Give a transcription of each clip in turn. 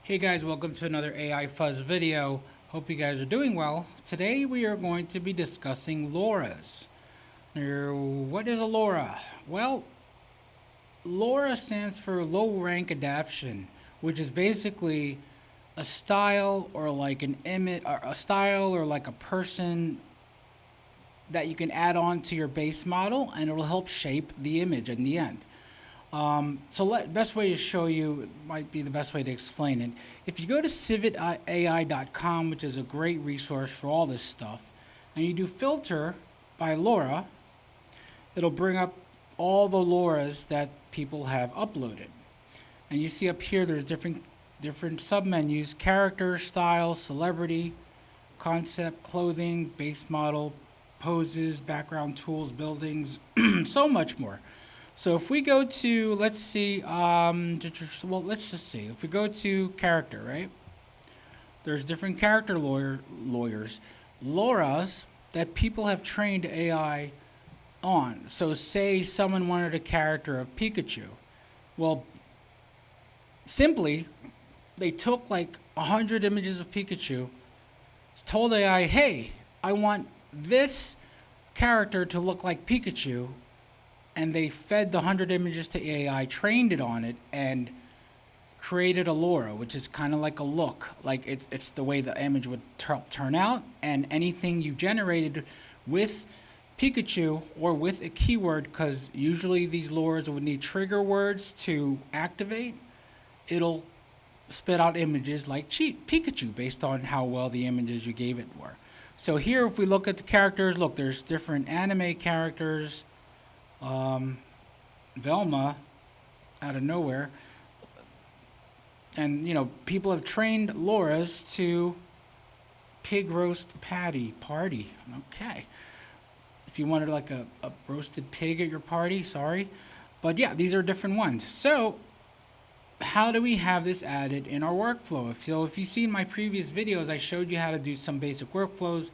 Hey guys, welcome to another AI Fuzz video. Hope you guys are doing well. Today we are going to be discussing LoRAs. Now, what is a LoRa? Well, LoRa stands for low rank adaptation, which is basically a style or like an image, or a style or like a person that you can add on to your base model, and it will help shape the image in the end. Best way to show you might be the best way to explain it. If you go to civitai.com, which is a great resource for all this stuff, and you do filter by LoRa, it'll bring up all the LoRAs that people have uploaded. And you see up here there's different submenus: character, style, celebrity, concept, clothing, base model, poses, background tools, buildings, so much more. So if we go to, let's see, let's just see. If we go to character, right? There's different character LoRAs that people have trained AI on. So say someone wanted a character of Pikachu. Well, simply, they took like 100 images of Pikachu, told AI, hey, I want this character to look like Pikachu, and they fed the 100 images to AI, trained it on it, and created a LoRA, which is kind of like a look. Like it's the way the image would turn out, and anything you generated with Pikachu or with a keyword, because usually these LoRAs would need trigger words to activate, it'll spit out images like Pikachu based on how well the images you gave it were. So here, if we look at the characters, look, there's different anime characters. Velma out of nowhere, and people have trained LoRAs to pig roast party. Okay, if you wanted like a roasted pig at your party, sorry, but yeah, these are different ones. So how do we have this added in our workflow? If you've seen my previous videos, I showed you how to do some basic workflows.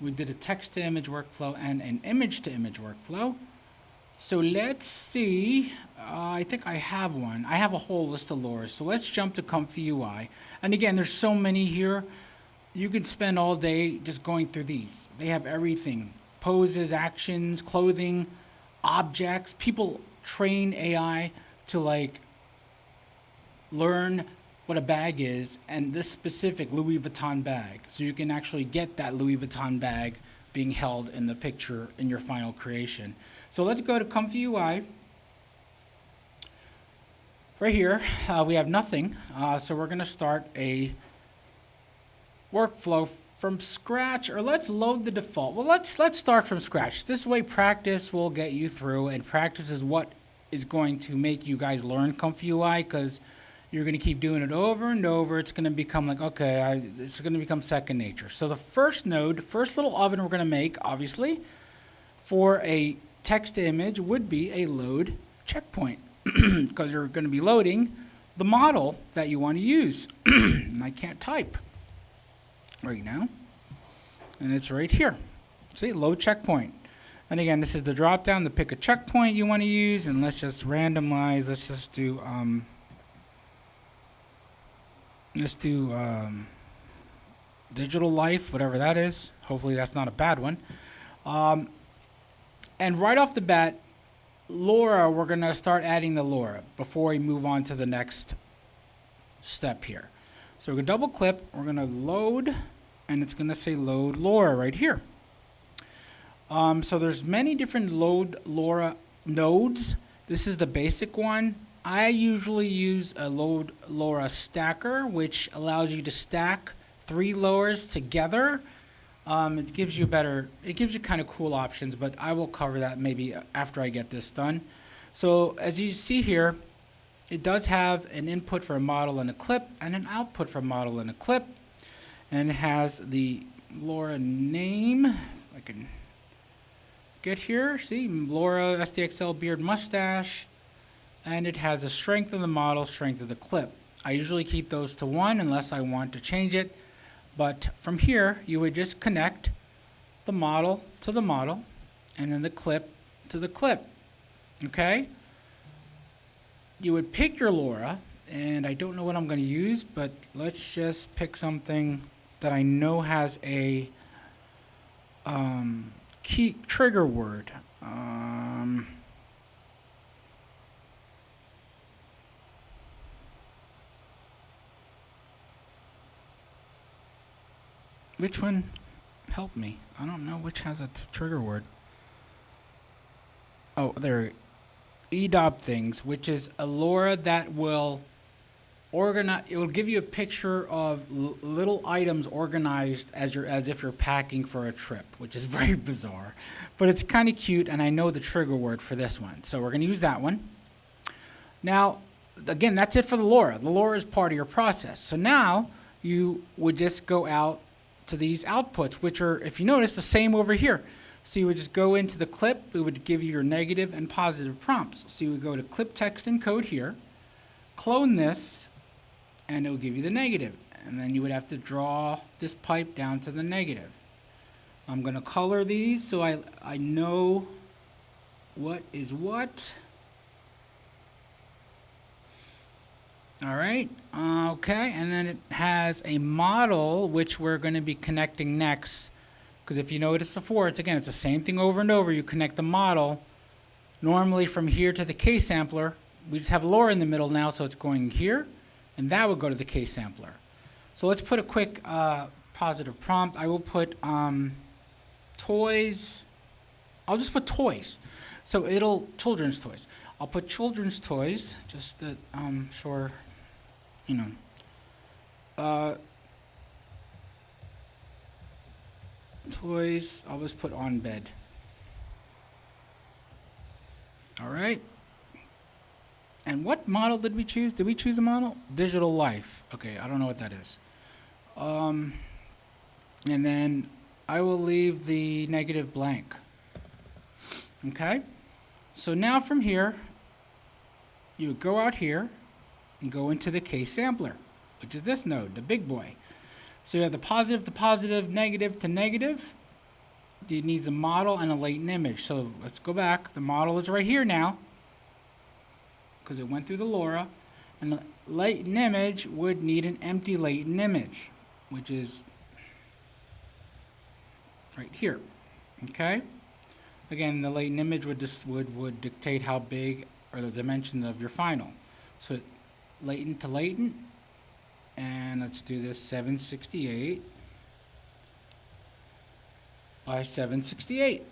We did a text to image workflow and an image to image workflow. So let's see, I think I have one. I have a whole list of LoRAs. So let's jump to ComfyUI. And again, there's so many here. You can spend all day just going through these. They have everything: poses, actions, clothing, objects. People train AI to like learn what a bag is, and this specific Louis Vuitton bag. So you can actually get that Louis Vuitton bag being held in the picture in your final creation. So let's go to ComfyUI. Right here, we have nothing. So we're going to start a workflow from scratch, or let's load the default. Well, let's start from scratch. This way, practice will get you through, and practice is what is going to make you guys learn ComfyUI, because you're going to keep doing it over and over. It's going to become like, okay, it's going to become second nature. So the first little oven we're going to make, obviously, for a text to image would be a load checkpoint, because you're going to be loading the model that you want to use. And I can't type right now. And it's right here. See, load checkpoint. And again, this is the drop down to pick a checkpoint you want to use. And let's just randomize. Let's do digital life, whatever that is. Hopefully that's not a bad one. And right off the bat, LoRA, we're going to start adding the LoRA before we move on to the next step here. So we're going to double click, we're going to load, and it's going to say load LoRA right here. So there's many different load LoRA nodes. This is the basic one. I usually use a load LoRA stacker, which allows you to stack 3 LoRAs together. It gives you kind of cool options, but I will cover that maybe after I get this done. So as you see here, it does have an input for a model and a clip, and an output for a model and a clip. And it has the LoRA name. I can get here. See, LoRA SDXL beard mustache. And it has a strength of the model, strength of the clip. I usually keep those to 1 unless I want to change it. But from here, you would just connect the model to the model, and then the clip to the clip. Okay? You would pick your LoRA, and I don't know what I'm going to use, but let's just pick something that I know has a key trigger word. Which one? Help me. I don't know which has a trigger word. Oh, there. EDOP things, which is a LoRa that will organize. It will give you a picture of little items organized as if you're packing for a trip, which is very bizarre, but it's kind of cute. And I know the trigger word for this one, so we're going to use that one. Now, again, that's it for the LoRa. The LoRa is part of your process. So now you would just go out to these outputs, which are, if you notice, the same over here. So you would just go into the clip. It would give you your negative and positive prompts. So you would go to clip text encode here, clone this, and it will give you the negative. And then you would have to draw this pipe down to the negative. I'm going to color these so I know what is what. All right, okay, and then it has a model which we're going to be connecting next. Because if you noticed before, it's the same thing over and over. You connect the model normally from here to the K sampler. We just have LoRa in the middle now, so it's going here, and that would go to the K sampler. So let's put a quick positive prompt. I will put toys. I'll just put toys. So children's toys. I'll put children's toys, just that sure, toys, I'll just put on bed. All right. And what model did we choose? Did we choose a model? Digital Life. Okay, I don't know what that is. And then I will leave the negative blank. Okay. So now from here, you would go out here and go into the K sampler, which is this node, the big boy. So you have the positive to positive, negative to negative. It needs a model and a latent image. So let's go back. The model is right here now because it went through the LoRa. And the latent image would need an empty latent image, which is right here. Okay? Again, the latent image would dictate how big or the dimensions of your final. So latent to latent. And let's do this 768 by 768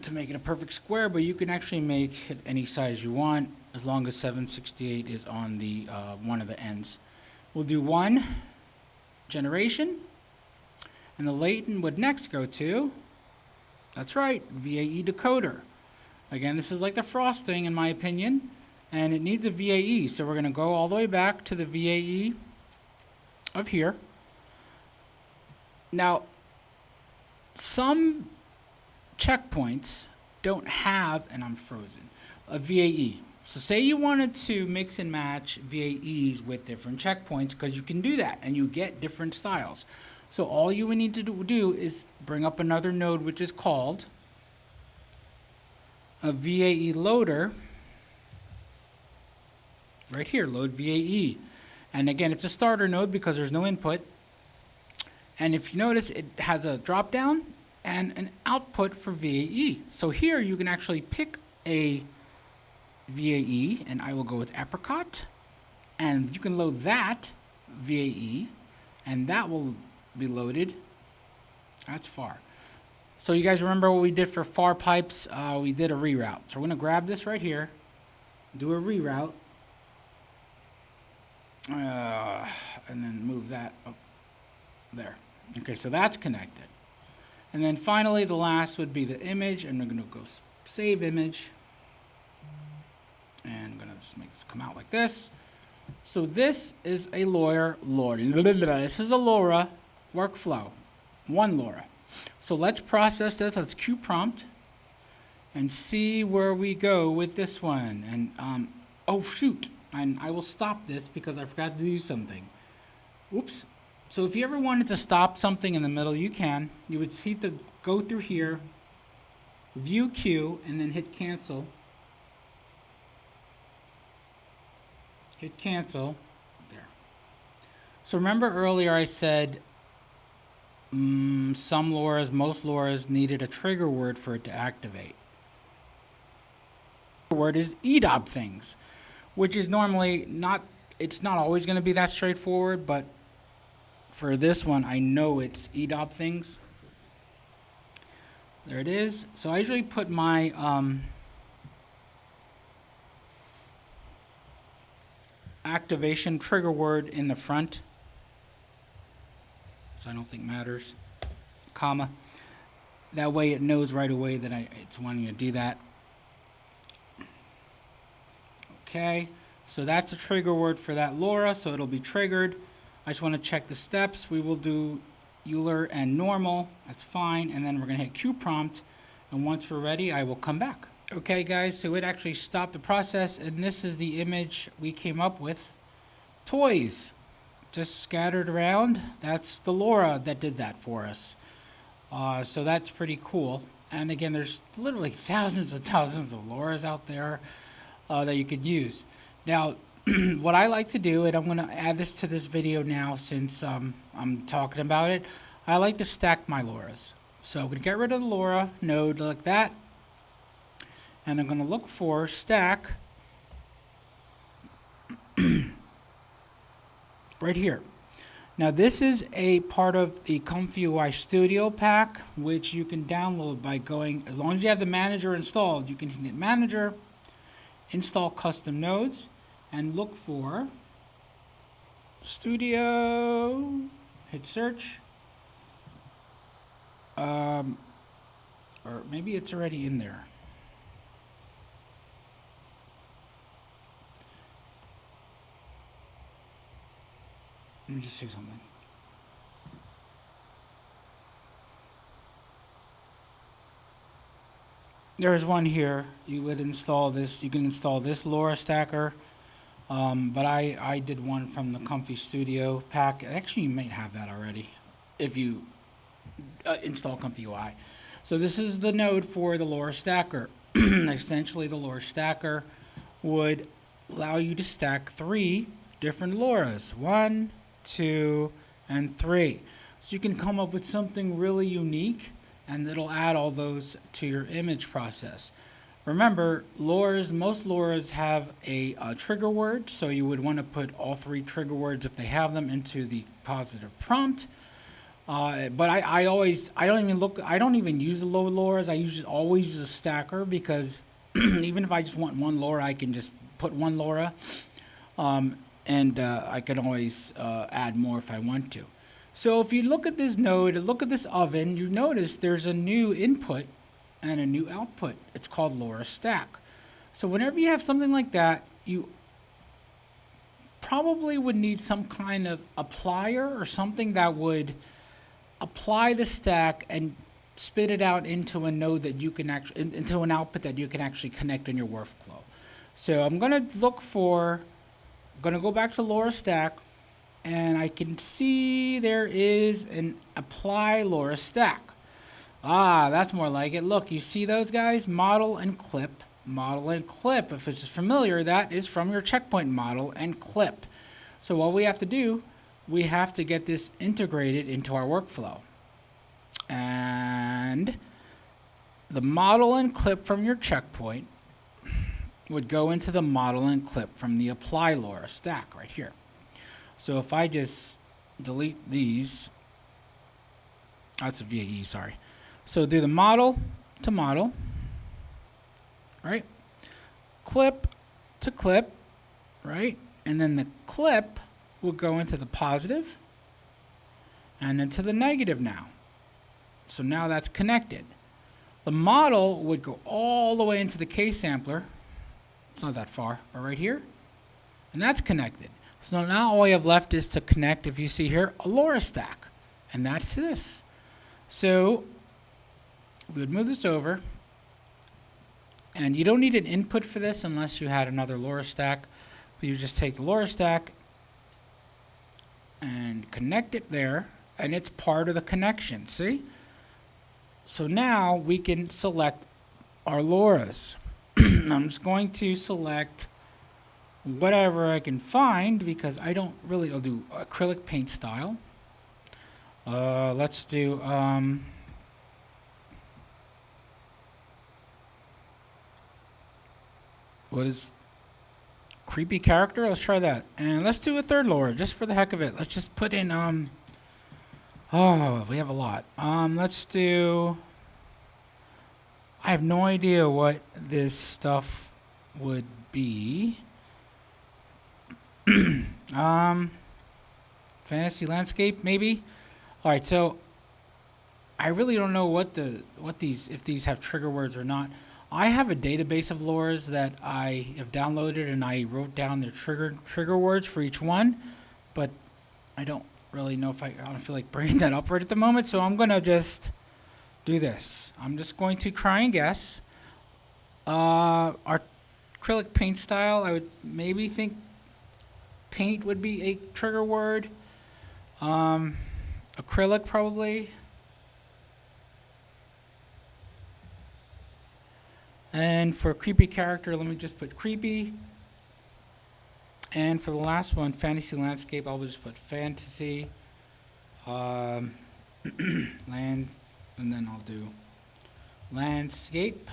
to make it a perfect square, but you can actually make it any size you want as long as 768 is on the one of the ends. We'll do one generation, and the latent would next go to, that's right, VAE decoder. Again, this is like the frosting in my opinion, and it needs a VAE, so we're going to go all the way back to the VAE of here. Now, some checkpoints don't have, and I'm frozen, a VAE. So say you wanted to mix and match VAEs with different checkpoints, because you can do that and you get different styles. So all you would need to do is bring up another node which is called a VAE loader. Right here, load VAE. And again, it's a starter node because there's no input. And if you notice, it has a drop down and an output for VAE. So here you can actually pick a VAE, and I will go with apricot. And you can load that VAE, and that will be loaded. That's far. So you guys remember what we did for far pipes? We did a reroute. So we're going to grab this right here, do a reroute. And then move that up there. Okay, so that's connected. And then finally, the last would be the image, and we're going to go save image. And I'm going to just make this come out like this. So this is a LoRa. This is a LoRa workflow. One LoRa. So let's process this. Let's Q prompt and see where we go with this one. And oh shoot. And I will stop this because I forgot to do something. Oops. So if you ever wanted to stop something in the middle, you can. You would have to go through here, view Q, and then hit cancel. Hit cancel. So remember earlier I said some LoRAs, most LoRAs needed a trigger word for it to activate. The word is EDOB things, which is normally not, it's not always going to be that straightforward, but for this one, I know it's EDOB things. There it is. So I usually put my activation trigger word in the front, so I don't think matters, comma. That way it knows right away that it's wanting to do that. Okay, so that's a trigger word for that LoRa, so it'll be triggered. I just want to check the steps. We will do Euler and normal, that's fine, and then we're going to hit Q prompt, and once we're ready, I will come back. Okay guys, so it actually stopped the process, and this is the image we came up with. Toys, just scattered around. That's the LoRa that did that for us. So that's pretty cool. And again, there's literally thousands and thousands of LoRas out there that you could use. Now, what I like to do, and I'm going to add this to this video now since I'm talking about it, I like to stack my LoRas. So I'm going to get rid of the LoRa node like that, and I'm going to look for stack right here. Now this is a part of the ComfyUI Studio pack, which you can download by going, as long as you have the manager installed, you can hit manager, install custom nodes, and look for Studio, hit search, or maybe it's already in there. Let me just see something. There's one here. You would install this. You can install this LoRa stacker, but I did one from the Comfy Studio pack. Actually, you might have that already if you install ComfyUI. So this is the node for the LoRa stacker. Essentially, the LoRa stacker would allow you to stack 3 different LoRas. 1, 2, and 3. So you can come up with something really unique, and it'll add all those to your image process. Remember, LoRas, most LoRas have a trigger word, so you would want to put all 3 trigger words if they have them into the positive prompt. But I don't even use the low LoRas. I always use a stacker, because even if I just want one LoRa, I can just put one LoRa. And I can always add more if I want to. So if you look at this node, look at this oven, you notice there's a new input and a new output. It's called LoRa stack. So whenever you have something like that, you probably would need some kind of applier or something that would apply the stack and spit it out into a node that you can actually, into an output that you can actually connect in your workflow. So I'm going to look for, I'm going to go back to LoRa stack, and I can see there is an apply LoRa stack. Ah, that's more like it. Look, you see those guys? Model and clip, model and clip. If it's familiar, that is from your checkpoint model and clip. So what we have to do, we have to get this integrated into our workflow. And the model and clip from your checkpoint would go into the model and clip from the apply LoRa stack right here. So if I just delete these, that's a VAE, sorry. So do the model to model, right? Clip to clip, right? And then the clip will go into the positive and into the negative now. So now that's connected. The model would go all the way into the K sampler. It's not that far, but right here. And that's connected. So now all we have left is to connect, if you see here, a LoRa stack. And that's this. So we would move this over. And you don't need an input for this unless you had another LoRa stack. But you just take the LoRa stack and connect it there. And it's part of the connection, see? So now we can select our LoRas. I'm just going to select whatever I can find, because I don't really, I'll do acrylic paint style. Let's do, what is creepy character? Let's try that. And let's do a third LoRa just for the heck of it. Let's just put in, oh, we have a lot. Let's do, I have no idea what this stuff would be. Fantasy landscape, maybe. All right, so I really don't know what these, if these have trigger words or not. I have a database of LoRAs that I have downloaded, and I wrote down their trigger words for each one, but I don't really know if I don't feel like bringing that up right at the moment. So I'm gonna just do this. I'm just going to try and guess. Our acrylic paint style, I would maybe think paint would be a trigger word. Acrylic probably. And for creepy character, let me just put creepy. And for the last one, fantasy landscape, I'll just put fantasy. Land, and then I'll do landscape.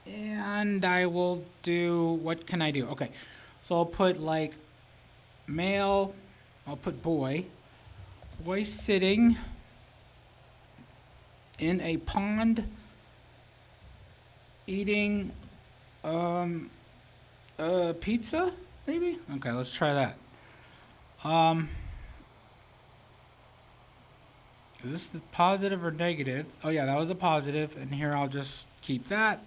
And I will do, what can I do? Okay, so I'll put like male, I'll put boy. Boy sitting in a pond eating pizza, maybe? Okay, let's try that. Is this the positive or negative? Oh yeah, that was the positive, and here I'll just keep that.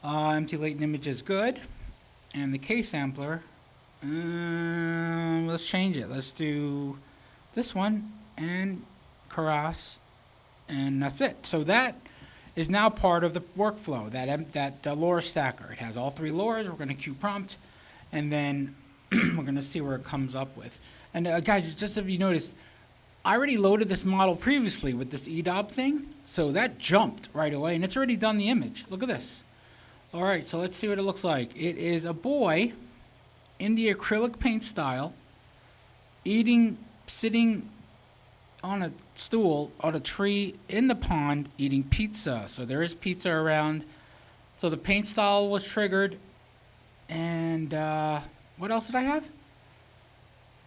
Empty latent image is good. And the K-sampler, let's change it. Let's do this one and Karas, and that's it. So that is now part of the workflow, that LoRa stacker. It has all three LoRAs. We're going to queue prompt, and then we're going to see where it comes up with. And guys, just if you noticed, I already loaded this model previously with this EDOB thing, so that jumped right away, and it's already done the image. Look at this. All right, so let's see what it looks like. It is a boy in the acrylic paint style, sitting on a stool on a tree in the pond eating pizza. So there is pizza around. So the paint style was triggered. And what else did I have?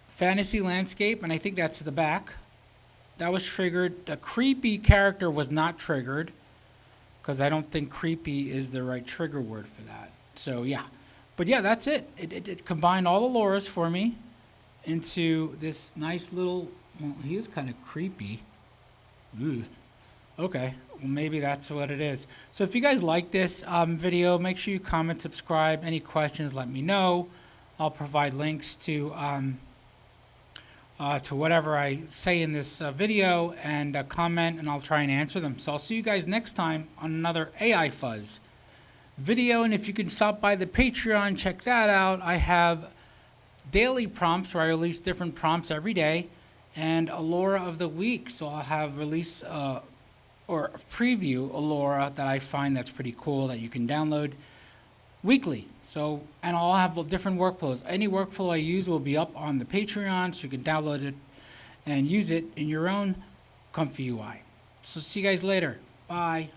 Fantasy landscape, and I think that's the back. That was triggered. The creepy character was not triggered, because I don't think creepy is the right trigger word for that. So yeah, but yeah, that's it. It combined all the LoRAs for me into this nice little, well, he is kind of creepy. Ooh. Okay, well, maybe that's what it is. So if you guys like this video, make sure you comment, subscribe. Any questions, let me know. I'll provide links to whatever I say in this video, and comment, and I'll try and answer them. So I'll see you guys next time on another AI Fuzz video. And if you can stop by the Patreon, check that out. I have daily prompts where I release different prompts every day, and a LoRa of the week. So I'll have release or preview a LoRa that I find that's pretty cool that you can download weekly. So, and I'll have different workflows. Any workflow I use will be up on the Patreon, so you can download it and use it in your own ComfyUI. So see you guys later. Bye.